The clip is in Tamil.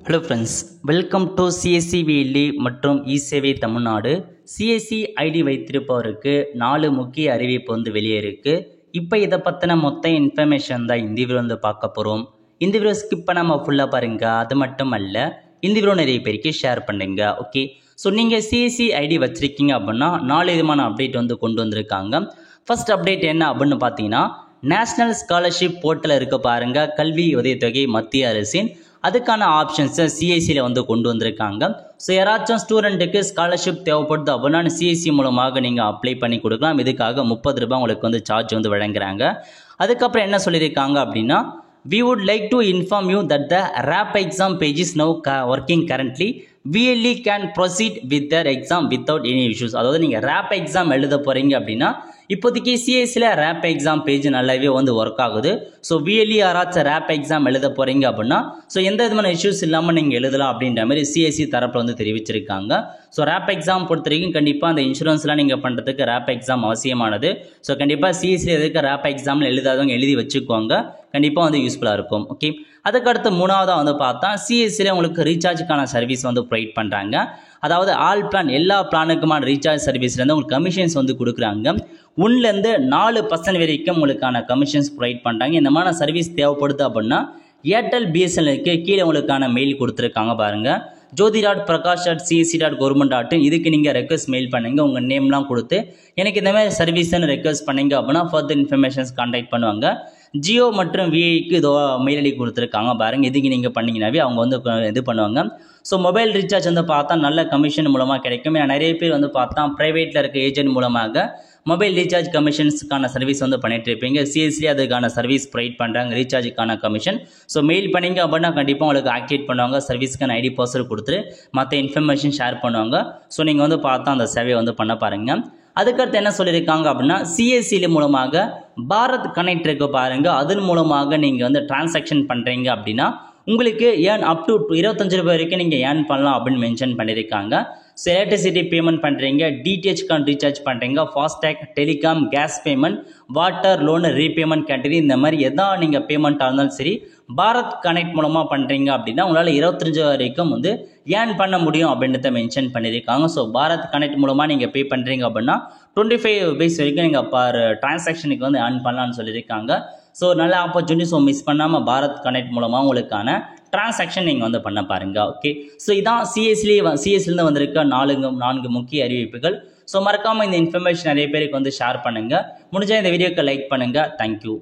Hello friends, welcome to CSC VLE மற்றும் இசேவை தமிழ்நாடு. சிஎஸ்சி ஐடி வைத்திருப்பவருக்கு 4 முக்கிய அறிவிப்பு வெளியே இருக்குது. இப்போ இதை பற்றின மொத்த இன்ஃபர்மேஷன் தான் இந்த வீடியோ பார்க்க போகிறோம். இந்த வீடியோ ஸ்கிப் பண்ணாமல் ஃபுல்லாக பாருங்கள். அது மட்டும் அல்ல, இந்த வீடியோ நிறைய பேருக்கு ஷேர் பண்ணுங்க. ஓகே, ஸோ நீங்கள் சிஎஸ்சி ஐடி வச்சுருக்கீங்க அப்படின்னா 4 விதமான அப்டேட் கொண்டு வந்திருக்காங்க. ஃபர்ஸ்ட் அப்டேட் என்ன அப்படின்னு பார்த்தீங்கன்னா, நேஷ்னல் ஸ்காலர்ஷிப் போர்ட்டலில் இருக்க பாருங்கள், கல்வி உதவித்தொகை மத்திய அரசின் அதுக்கான ஆப்ஷன்ஸை சிஎஸ்சியில் கொண்டு வந்திருக்காங்க. ஸோ யாராச்சும் ஸ்டூடெண்ட்டுக்கு ஸ்காலர்ஷிப் தேவைப்படுது அப்படின்னா சிஎஸ்சி மூலமாக நீங்கள் அப்ளை பண்ணி கொடுக்கலாம். இதுக்காக 30 ரூபாய் உங்களுக்கு சார்ஜ் வழங்குறாங்க. அதுக்கப்புறம் என்ன சொல்லியிருக்காங்க அப்படின்னா, we would like to inform you that the RAP exam page is now working currently. VLE can proceed with their exam without any issues. அதாவது நீங்கள் RAP எக்ஸாம் எழுத போகிறீங்க அப்படின்னா இப்போதைக்கு சிஎஸ்சியில் RAP எக்ஸாம் பேஜ் நல்லாவே ஒர்க் ஆகுது. ஸோ VLE யாராச்சும் RAP எக்ஸாம் எழுத போகிறீங்க அப்படின்னா ஸோ எந்த விதமான இஷ்யூஸ் இல்லாமல் நீங்கள் எழுதலாம் அப்படின்ற மாதிரி சிஎஸ்சி தரப்பில் தெரிவிச்சிருக்காங்க. ஸோ RAP எக்ஸாம் பொறுத்த வரைக்கும் கண்டிப்பாக அந்த இன்சூரன்ஸ்லாம் நீங்கள் பண்ணுறதுக்கு RAP எக்ஸாம் அவசியமானது. ஸோ கண்டிப்பாக சிஎஸ்சியில் எதுக்கு RAP எக்ஸாமில் எழுதாதவங்க எழுதி வச்சுக்கோங்க, கண்டிப்பாக யூஸ்ஃபுல்லாக இருக்கும். ஓகே, அதுக்கடுத்து மூணாவதாக பார்த்தா சிஎஸ்சியில் உங்களுக்கு ரீசார்ஜுக்கான சர்வீஸ் ப்ரொவைட் பண்ணுறாங்க. அதாவது ஆல் பிளான் எல்லா பிளானுக்குமான ரீசார்ஜ் சர்வீஸ்லேருந்து உங்களுக்கு கமிஷன்ஸ் கொடுக்குறாங்க. 1லேருந்து 4% வரைக்கும் உங்களுக்கான கமிஷன்ஸ் ப்ரொவைட் பண்ணுறாங்க. இந்த மாதிரி சர்வீஸ் தேவைப்படுது அப்படின்னா ஏர்டெல் பிஎஸ்என்எலுக்கு கீழே உங்களுக்கான மெயில் கொடுத்துருக்காங்க பாருங்கள், jyoti.prakash@csc.government.in. இதுக்கு நீங்கள் ரெக்வஸ்ட் மெயில் பண்ணுங்கள், உங்கள் நேம்லாம் கொடுத்து எனக்கு இந்த மாதிரி சர்வீஸ்ன்னு ரெக்வஸ்ட் பண்ணிங்க அப்படின்னா ஃபர்தர் இன்ஃபர்மேஷன்ஸ் கான்டாக்ட் பண்ணுவாங்க. ஜியோ மற்றும் விஐக்கு இதோ மெயில் ஐடி கொடுத்துருக்காங்க பாருங்கள், இதுக்கு நீங்கள் பண்ணிங்கனாவே அவங்க இது பண்ணுவாங்க. ஸோ மொபைல் ரீசார்ஜ் பார்த்தா நல்ல கமிஷன் மூலமாக கிடைக்கும். ஏன்னா நிறைய பேர் பார்த்தா ப்ரைவேட்டில் இருக்க ஏஜென்ட் மூலமாக மொபைல் ரீசார்ஜ் கமிஷன்ஸுக்கான சர்வீஸ் பண்ணிட்டு இருப்பீங்க. சிஎஸ்சி அதுக்கான சர்வீஸ் ப்ரொவைட் பண்ணுறாங்க, ரீசார்ஜுக்கான கமிஷன். ஸோ மெயில் பண்ணிங்க அப்படின்னா கண்டிப்பாக உங்களுக்கு ஆக்டிவேட் பண்ணுவாங்க, சர்வீஸ்க்கான ஐடி பாஸ்வேர்டு கொடுத்துட்டு மற்ற இன்ஃபர்மேஷன் ஷேர் பண்ணுவாங்க. ஸோ நீங்கள் பார்த்தா அந்த சேவையை பண்ண பாருங்கள். அதுக்கடுத்து என்ன சொல்லியிருக்காங்க அப்படின்னா, சிஎஸ்சியில் மூலமாக பாரத் கனெக்ட் இருக்க பாருங்கள், அதன் மூலமாக நீங்கள் டிரான்சாக்ஷன் பண்ணுறீங்க அப்படின்னா உங்களுக்கு ஏர்ன் அப் டு 25 ரூபாய் வரைக்கும் நீங்கள் ஏர்ன் பண்ணலாம் அப்படின்னு மென்ஷன் பண்ணியிருக்காங்க. ஸோ எலக்ட்ரிசிட்டி பேமெண்ட் பண்ணுறீங்க, டிடிஹெச் கார்டு ரீசார்ஜ் பண்ணுறீங்க, FASTag, telecom, gas payment, water, loan, repayment category, இந்த மாதிரி எதாவது நீங்கள் பேமெண்ட்டாக இருந்தாலும் சரி பாரத் கனெக்ட் மூலமாக பண்ணுறீங்க அப்படின்னா உங்களால் 25 வரைக்கும் ஏர்ன் பண்ண முடியும் அப்படின்றத மென்ஷன் பண்ணியிருக்காங்க. ஸோ பாரத் கனெக்ட் மூலமாக நீங்கள் பே பண்ணுறீங்க அப்படின்னா 25 ரூபீஸ் வரைக்கும் நீங்கள் பர் டிரான்சாக்ஷனுக்கு ஏர்ன் பண்ணலான்னு சொல்லியிருக்காங்க. ஸோ நல்ல ஆப்பர்ச்சுனிட்டி. ஸோ மிஸ் பண்ணாமல் பாரத் கனெக்ட் மூலமாக உங்களுக்கான டிரான்சாக்ஷன் நீங்கள் பண்ண பாருங்கள். ஓகே, ஸோ இதான் சிஎஸ்சிலேருந்து வந்திருக்க 4 முக்கிய அறிவிப்புகள். ஸோ மறக்காமல் இந்த இன்ஃபர்மேஷன் நிறைய பேருக்கு ஷேர் பண்ணுங்கள். முடிஞ்சால் இந்த வீடியோக்கு லைக் பண்ணுங்கள். தேங்க்யூ.